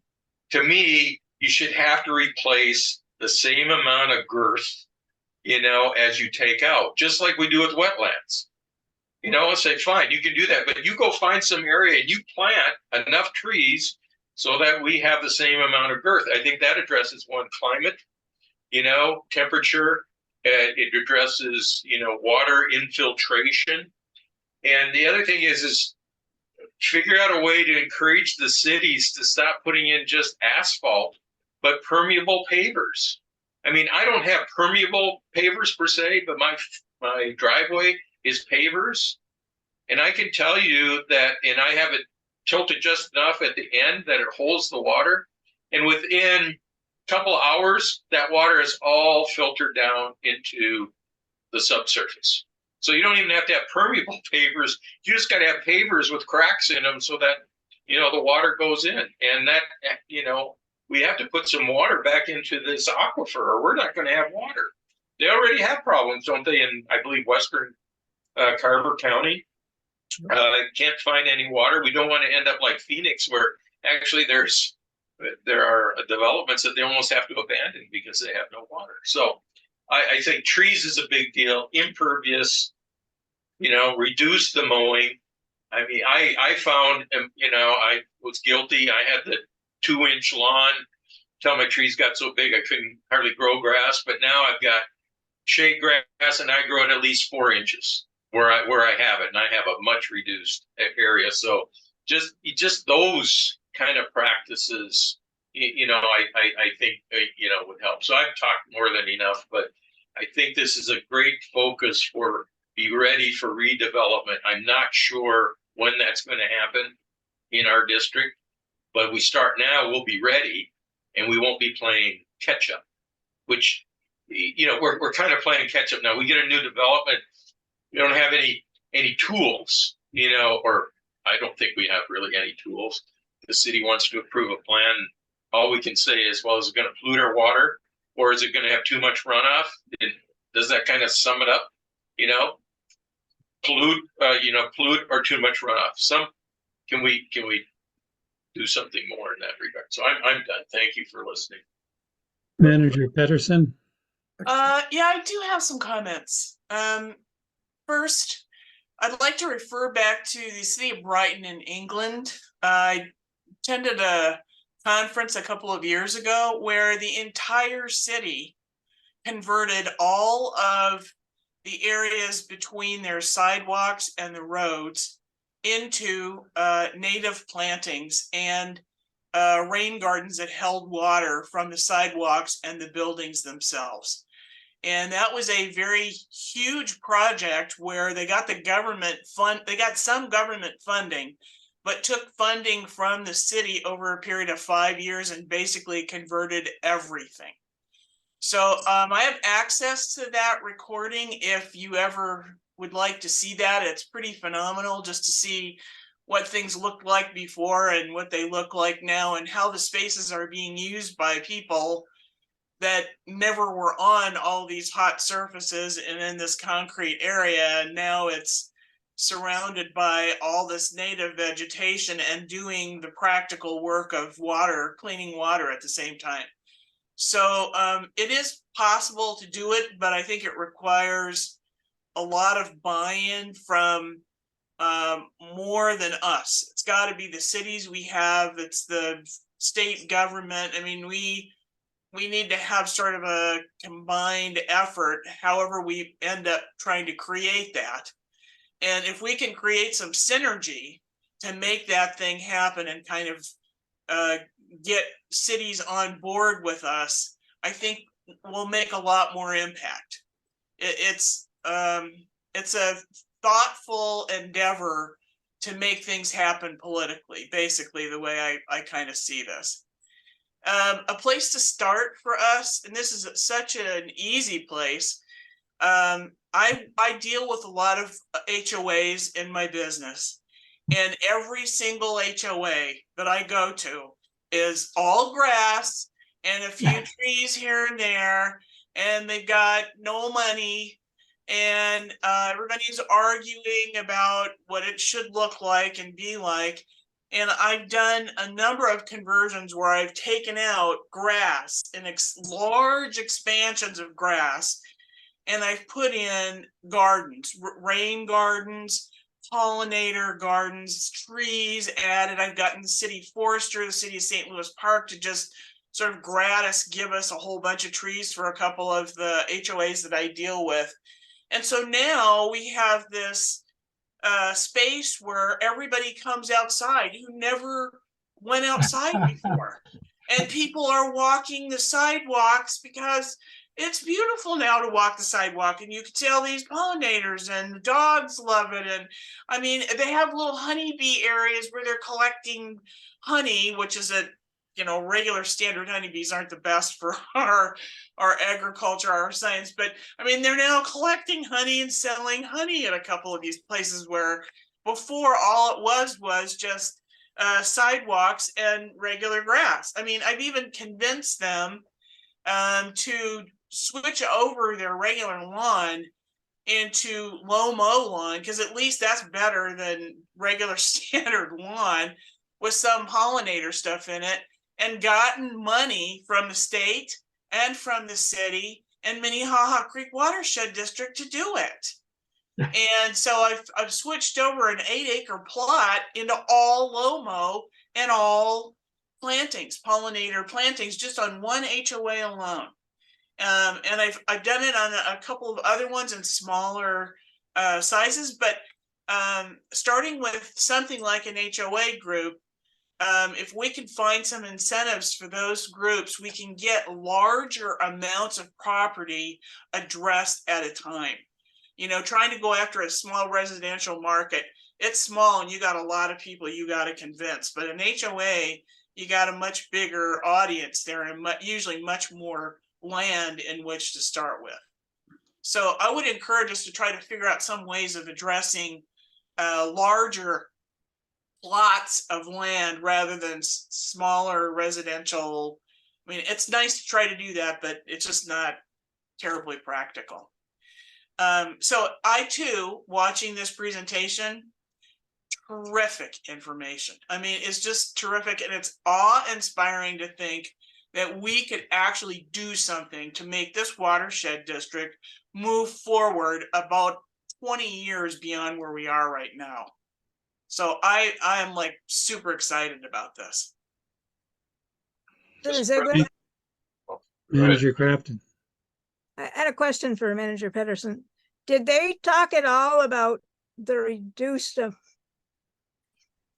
to me, you should have to replace the same amount of girth, as you take out, just like we do with wetlands. Let's say, fine, you can do that, but you go find some area and you plant enough trees so that we have the same amount of girth. I think that addresses one, climate, temperature. It addresses, water infiltration. And the other thing is figure out a way to encourage the cities to stop putting in just asphalt, but permeable pavers. I mean, I don't have permeable pavers per se, but my driveway is pavers. And I can tell you that, and I have it tilted just enough at the end that it holds the water. And within a couple hours, that water is all filtered down into the subsurface. So you don't even have to have permeable pavers. You just got to have pavers with cracks in them so that, the water goes in. And that, we have to put some water back into this aquifer or we're not going to have water. They already have problems, don't they? In, I believe, Western Carver County. Can't find any water. We don't want to end up like Phoenix, where actually there are developments that they almost have to abandon because they have no water. So I think trees is a big deal. Impervious, reduce the mowing. I mean, I found, I was guilty. I had the 2-inch lawn till my trees got so big I couldn't hardly grow grass. But now I've got shade grass, and I grow it at least 4 inches where I have it, and I have a much reduced area. So just those kind of practices, I think would help. So I've talked more than enough, but I think this is a great focus for be ready for redevelopment. I'm not sure when that's going to happen in our district, but we start now, we'll be ready, and we won't be playing catch up, which, we're kind of playing catch up now. We get a new development. We don't have any tools, or I don't think we have really any tools. The city wants to approve a plan. All we can say is, well, is it going to pollute our water, or is it going to have too much runoff? Does that kind of sum it up? Pollute or too much runoff. Can we do something more in that regard? So I'm done. Thank you for listening. Manager Pedersen. Yeah, I do have some comments. First, I'd like to refer back to the city of Brighton in England. I attended a conference a couple of years ago where the entire city converted all of the areas between their sidewalks and the roads into native plantings and rain gardens that held water from the sidewalks and the buildings themselves. And that was a very huge project where they got they got some government funding, but took funding from the city over a period of 5 years and basically converted everything. So I have access to that recording if you ever would like to see that. It's pretty phenomenal just to see what things looked like before and what they look like now, and how the spaces are being used by people that never were on all these hot surfaces and in this concrete area. And now it's surrounded by all this native vegetation and doing the practical work of cleaning water at the same time. So it is possible to do it, but I think it requires a lot of buy-in from more than us. It's got to be the cities we have. It's the state government. I mean, we need to have sort of a combined effort, however we end up trying to create that. And if we can create some synergy to make that thing happen and kind of get cities on board with us, I think we'll make a lot more impact. It's a thoughtful endeavor to make things happen politically, basically the way I kind of see this. A place to start for us, and this is such an easy place. I deal with a lot of HOAs in my business, and every single HOA that I go to is all grass and a few trees here and there, and they've got no money, and everybody's arguing about what it should look like and be like. And I've done a number of conversions where I've taken out grass and large expansions of grass, and I've put in gardens, rain gardens, pollinator gardens, trees added. I've gotten the city forester, the city of St. Louis Park to just sort of gratis give us a whole bunch of trees for a couple of the HOAs that I deal with. And so now we have this space where everybody comes outside who never went outside before. And people are walking the sidewalks because it's beautiful now to walk the sidewalk, and you can see all these pollinators, and the dogs love it. And I mean, they have little honeybee areas where they're collecting honey, which is regular standard honeybees aren't the best for our agriculture, our science, but I mean, they're now collecting honey and selling honey at a couple of these places where before all it was just sidewalks and regular grass. I mean, I've even convinced them to switch over their regular lawn into low mow lawn, because at least that's better than regular standard lawn with some pollinator stuff in it, and gotten money from the state and from the city and Minnehaha Creek Watershed District to do it. And so I've switched over an 8-acre plot into all low mow and all plantings, pollinator plantings, just on one HOA alone. And I've done it on a couple of other ones in smaller sizes, but starting with something like an HOA group, if we can find some incentives for those groups, we can get larger amounts of property addressed at a time. You know, trying to go after a small residential market, it's small and you got a lot of people you got to convince. But an HOA, you got a much bigger audience there and usually much more land in which to start with. So I would encourage us to try to figure out some ways of addressing larger plots of land rather than smaller residential. I mean, it's nice to try to do that, but it's just not terribly practical. So I too, watching this presentation, terrific information. I mean, it's just terrific, and it's awe-inspiring to think that we could actually do something to make this watershed district move forward about 20 years beyond where we are right now. So I am like super excited about this. President Mr. Ziegler, President. Go ahead. Manager Crafton. I had a question for Manager Pedersen. Did they talk at all about the reduced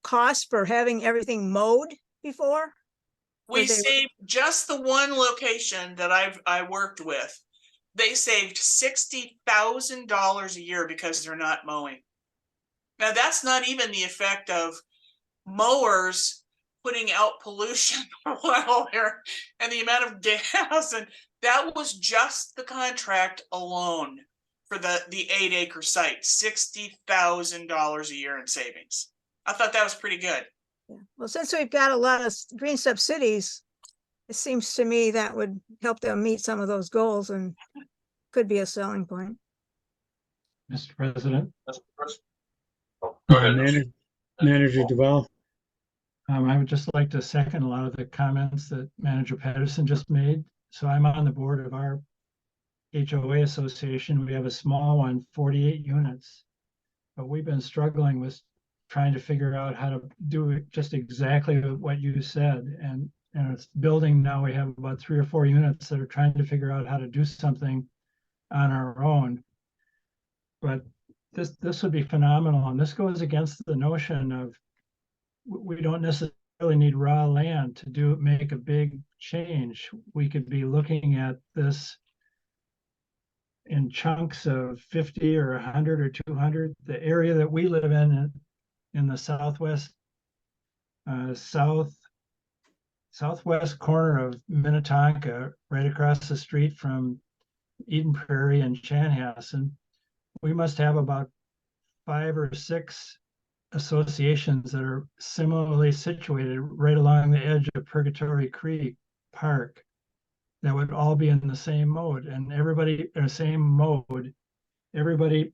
cost for having everything mowed before? We Or they- saved just the one location that I worked with. They saved $60,000 a year because they're not mowing. Now that's not even the effect of mowers putting out pollution while they're, and the amount of gas, and that was just the contract alone for the 8-acre site, $60,000 a year in savings. I thought that was pretty good. Yeah. Well, since we've got a lot of green sub cities, it seems to me that would help them meet some of those goals and could be a selling point. Mr. President. Go ahead. Manager Duval. I would just like to second a lot of the comments that Manager Pedersen just made. So I'm on the board of our HOA association. We have a small one, 48 units, but we've been struggling with trying to figure out how to do it just exactly what you said. And it's building now. We have about 3 or 4 units that are trying to figure out how to do something on our own. But this would be phenomenal. And this goes against the notion of we don't necessarily need raw land to make a big change. We could be looking at this in chunks of 50 or 100 or 200. The area that we live in the southwest, southwest corner of Minnetonka, right across the street from Eden Prairie and Chanhassen, we must have about 5 or 6 associations that are similarly situated right along the edge of Purgatory Creek Park that would all be in the same mode, and everybody in the same mode. Everybody,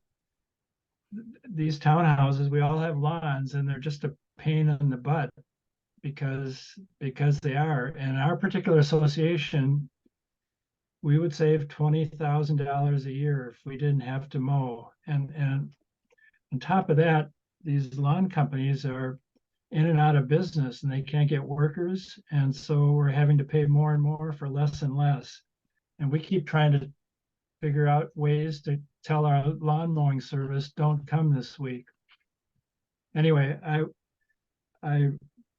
these townhouses, we all have lawns, and they're just a pain in the butt because they are. And our particular association, we would save $20,000 a year if we didn't have to mow. And on top of that, these lawn companies are in and out of business and they can't get workers. And so we're having to pay more and more for less and less. And we keep trying to figure out ways to tell our lawn mowing service, don't come this week. Anyway, I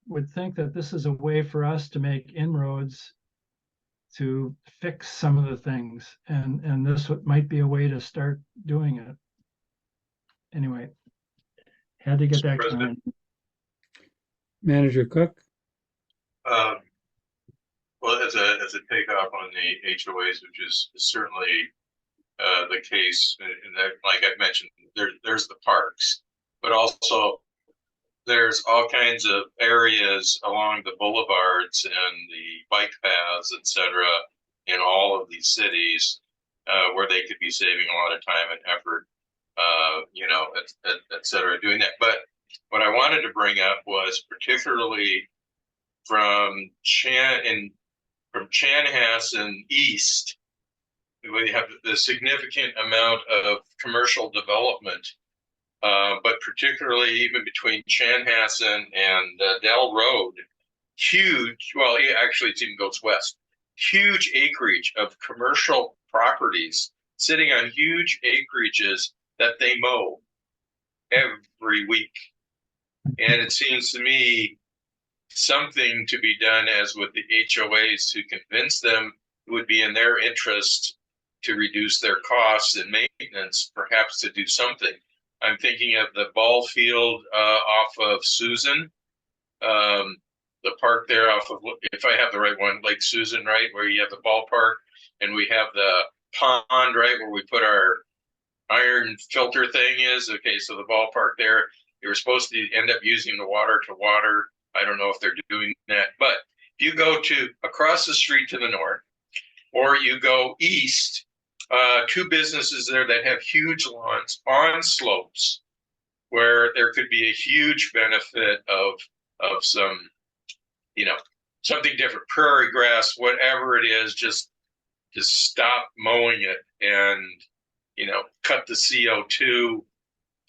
would think that this is a way for us to make inroads to fix some of the things. And this might be a way to start doing it. Anyway, had to get that comment. Manager Cook. Well, as a takeoff on the HOAs, which is certainly the case, and that, like I mentioned, there's the parks, but also there's all kinds of areas along the boulevards and the bike paths, etc., in all of these cities where they could be saving a lot of time and effort, et cetera, doing that. But what I wanted to bring up was particularly from Chanhassen east, we have the significant amount of commercial development, but particularly even between Chanhassen and Dell Road, huge, well, actually it even goes west, huge acreage of commercial properties sitting on huge acreages that they mow every week. And it seems to me something to be done as with the HOAs to convince them it would be in their interest to reduce their costs and maintenance, perhaps to do something. I'm thinking of the ball field off of Susan, the park there off of, if I have the right one, Lake Susan, right, where you have the ballpark and we have the pond, right, where we put our iron filter thing is. Okay, so the ballpark there, you were supposed to end up using the water to water. I don't know if they're doing that, but if you go to across the street to the north, or you go east, two businesses there that have huge lawns on slopes where there could be a huge benefit of some, you know, something different, prairie grass, whatever it is, just stop mowing it and, you know, cut the CO2,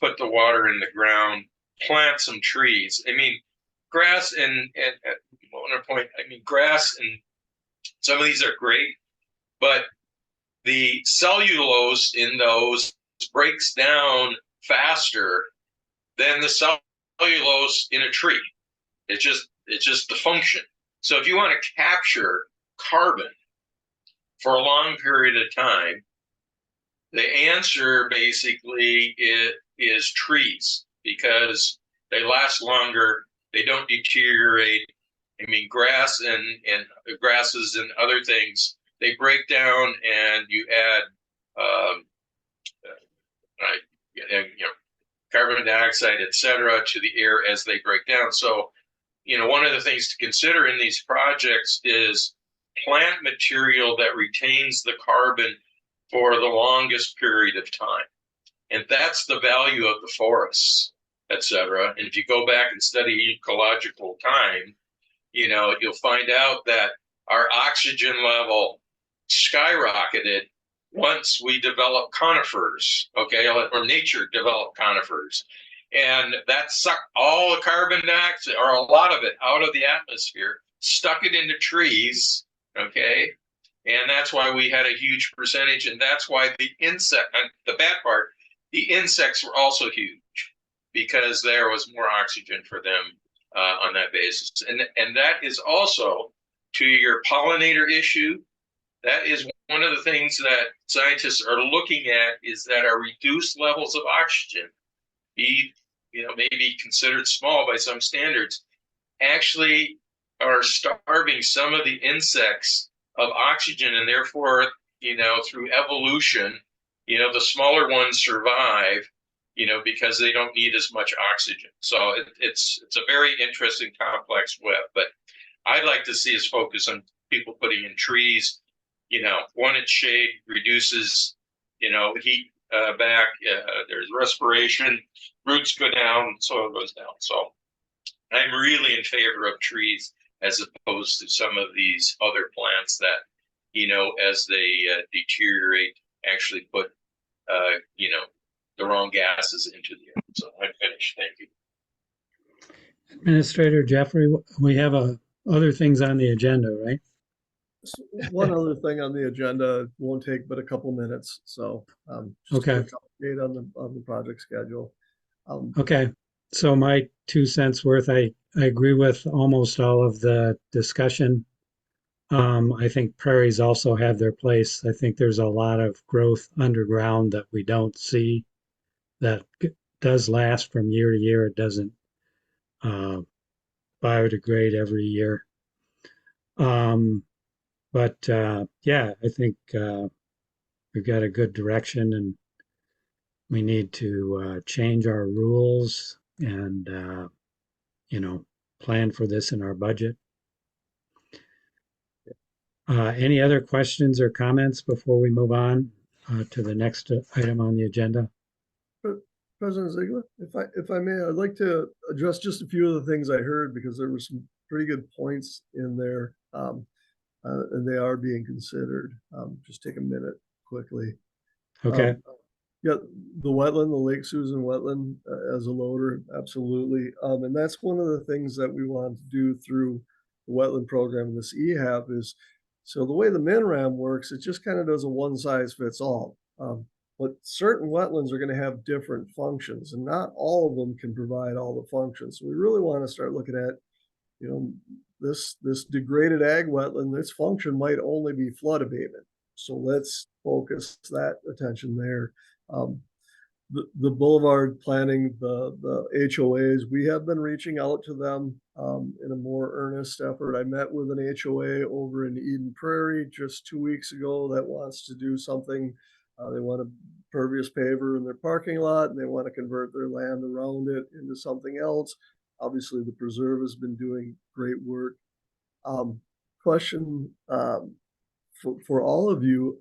put the water in the ground, plant some trees. I mean, grass and one point, I mean, grass and some of these are great, but the cellulose in those breaks down faster than the cellulose in a tree. It's just the function. So if you want to capture carbon for a long period of time, the answer basically is trees, because they last longer, they don't deteriorate. I mean, grass and grasses and other things, they break down, and you add carbon dioxide, etc., to the air as they break down. So, you know, one of the things to consider in these projects is plant material that retains the carbon for the longest period of time. And that's the value of the forests, etc. And if you go back and study ecological time, you know, you'll find out that our oxygen level skyrocketed once we developed conifers, okay, or nature developed conifers. And that sucked all the carbon dioxide, or a lot of it, out of the atmosphere, stuck it into trees, okay? And that's why we had a huge percentage, and that's why the bad part, the insects were also huge, because there was more oxygen for them on that basis. And that is also, to your pollinator issue, that is one of the things that scientists are looking at, is that our reduced levels of oxygen, maybe considered small by some standards, actually are starving some of the insects of oxygen, and therefore, through evolution, the smaller ones survive, because they don't need as much oxygen. So it's a very interesting, complex web. But I'd like to see us focus on people putting in trees. One, it's shade, reduces, heat back. There's respiration, roots go down, soil goes down. So I'm really in favor of trees as opposed to some of these other plants that, as they deteriorate, actually put, the wrong gases into the air. So I'm finished. Thank you. Administrator Jeffrey, we have other things on the agenda, right? One other thing on the agenda, won't take but a couple minutes. So just Okay. a quick update on the project schedule. Okay. So my 2 cents worth, I agree with almost all of the discussion. I think prairies also have their place. I think there's a lot of growth underground that we don't see, that does last from year to year. It doesn't biodegrade every year. But yeah, I think we've got a good direction, and we need to change our rules and plan for this in our budget. Any other questions or comments before we move on to the next item on the agenda? President Ziegler, if I may, I'd like to address just a few of the things I heard, because there were some pretty good points in there, and they are being considered. Just take a minute quickly. Okay. Yeah, the wetland, the Lake Susan wetland as a loader, absolutely. And that's one of the things that we want to do through wetland program and this EHAP is, so the way the MinRAM works, it just kind of does a one size fits all. But certain wetlands are going to have different functions, and not all of them can provide all the functions. So we really want to start looking at, you know, this degraded ag wetland, its function might only be flood abatement. So let's focus that attention there. The boulevard planning, the HOAs, we have been reaching out to them in a more earnest effort. I met with an HOA over in Eden Prairie just 2 weeks ago that wants to do something. They want a pervious paver in their parking lot, and they want to convert their land around it into something else. Obviously, the preserve has been doing great work. Question for all of you,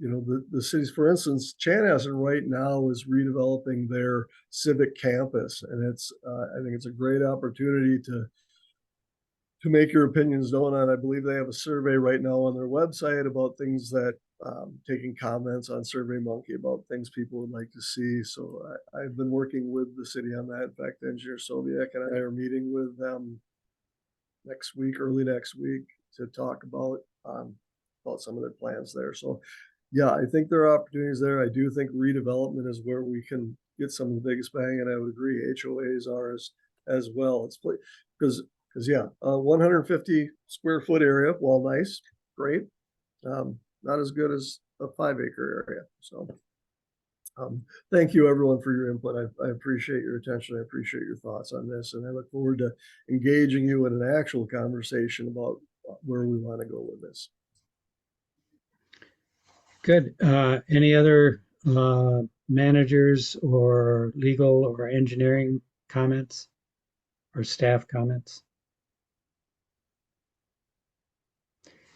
you know, the cities, for instance, Chanhassen right now is redeveloping their civic campus, and it's I think it's a great opportunity to make your opinions known on. I believe they have a survey right now on their website about things that taking comments on SurveyMonkey about things people would like to see. So I've been working with the city on that. In fact, Engineer Soviak and I are meeting with them next week, early next week, to talk about some of their plans there. So yeah, I think there are opportunities there. I do think redevelopment is where we can get some of the biggest bang, and I would agree HOAs are as well. It's because yeah, 150 square foot area, while nice, great, not as good as a 5-acre area. So thank you everyone for your input. I appreciate your attention. I appreciate your thoughts on this, and I look forward to engaging you in an actual conversation about where we want to go with this. Good. Any other managers or legal or engineering comments or staff comments?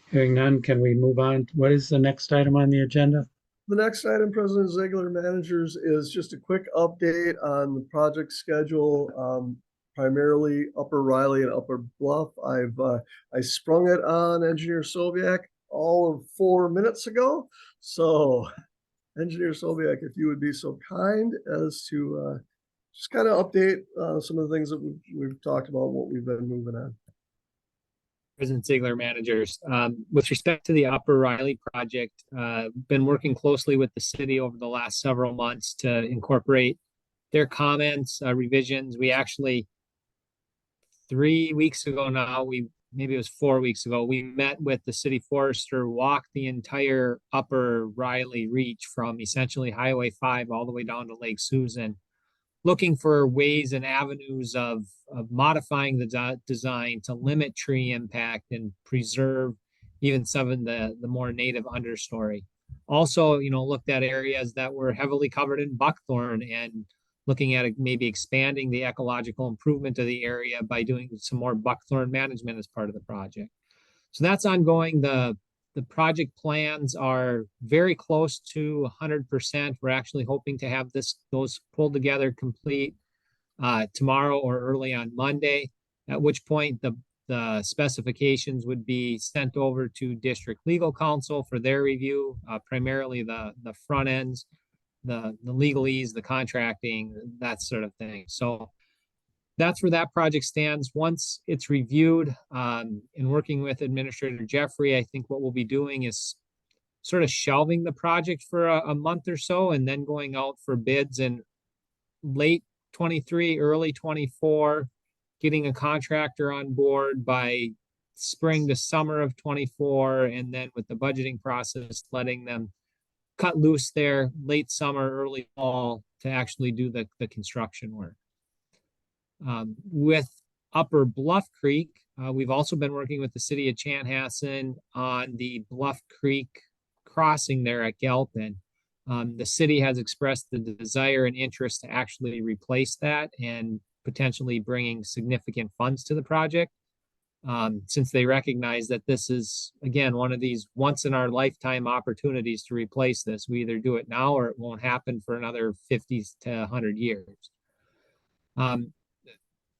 Hearing none, can we move on? What is the next item on the agenda? The next item, President Ziegler, managers, is just a quick update on the project schedule, primarily Upper Riley and Upper Bluff. I sprung it on Engineer Soviak all of 4 minutes ago. So Engineer Soviak, if you would be so kind as to just kind of update some of the things that we've talked about, what we've been moving on. President Ziegler, managers. With respect to the Upper Riley project, been working closely with the city over the last several months to incorporate their comments, revisions. We actually, 3 weeks ago now, maybe it was 4 weeks ago, we met with the city forester, walked the entire Upper Riley reach from essentially Highway 5 all the way down to Lake Susan, looking for ways and avenues of modifying the design to limit tree impact and preserve even some of the more native understory. Also, you know, looked at areas that were heavily covered in buckthorn and looking at maybe expanding the ecological improvement of the area by doing some more buckthorn management as part of the project. So that's ongoing. The project plans are very close to 100%. We're actually hoping to have those pulled together complete tomorrow or early on Monday, at which point the specifications would be sent over to district legal counsel for their review, primarily the front ends, the legalese, the contracting, that sort of thing. So that's where that project stands. Once it's reviewed, in working with Administrator Jeffrey, I think what we'll be doing is sort of shelving the project for a month or so, and then going out for bids in late 23, early 24, getting a contractor on board by spring to summer of 24, and then with the budgeting process, letting them cut loose there late summer, early fall to actually do the construction work. With Upper Bluff Creek, we've also been working with the city of Chanhassen on the Bluff Creek crossing there at Galpin. The city has expressed the desire and interest to actually replace that and potentially bringing significant funds to the project, since they recognize that this is, again, one of these once in our lifetime opportunities to replace this. We either do it now or it won't happen for another 50 to 100 years.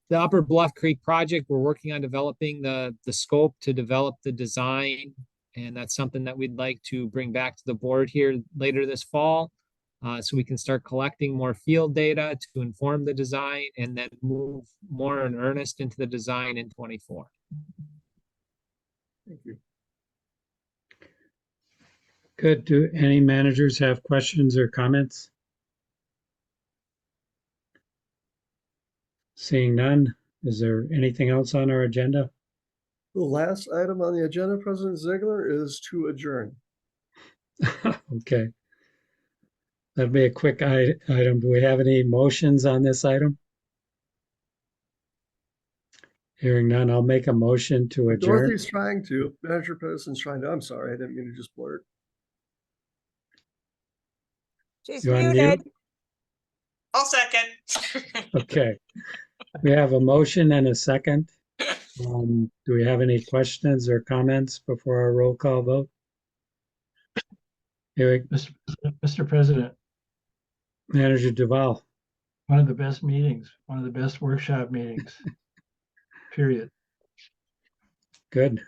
The Upper Bluff Creek project, we're working on developing the scope to develop the design, and that's something that we'd like to bring back to the board here later this fall, so we can start collecting more field data to inform the design and then move more in earnest into the design in 24. Thank you. Good. Do any managers have questions or comments? Seeing none, is there anything else on our agenda? The last item on the agenda, President Ziegler, is to adjourn. Okay. That'd be a quick item. Do we have any motions on this item? Hearing none, I'll make a motion to adjourn. Dorothy's trying to, Manager Pedersen's trying to, I'm sorry, I didn't mean to just blurt. She's You on mute? muted. I'll second. Okay. We have a motion and a second. Do we have any questions or comments before our roll call vote? Here, Mr. President, Manager Duval. one of the best meetings, one of the best workshop meetings. Period. Good.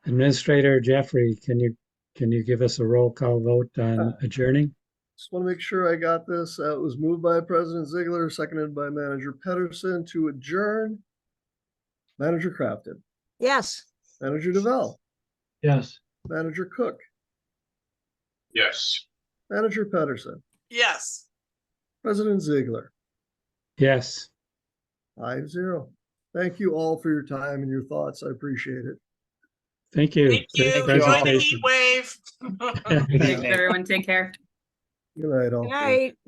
Administrator Jeffrey, can you give us a roll call vote on adjourning? Just want to make sure I got this. It was moved by President Ziegler, seconded by Manager Pedersen to adjourn. Manager Crafton, Yes. Manager DeVal, Yes. Manager Cook, Yes. Manager Pedersen, Yes. President Ziegler, Yes. 5-0. Thank you all for your time and your thoughts. I appreciate it. Thank you. Thank you. Great Enjoy the presentation. heat wave. Good Thanks, night. everyone. Take care. Good night, all. Good night.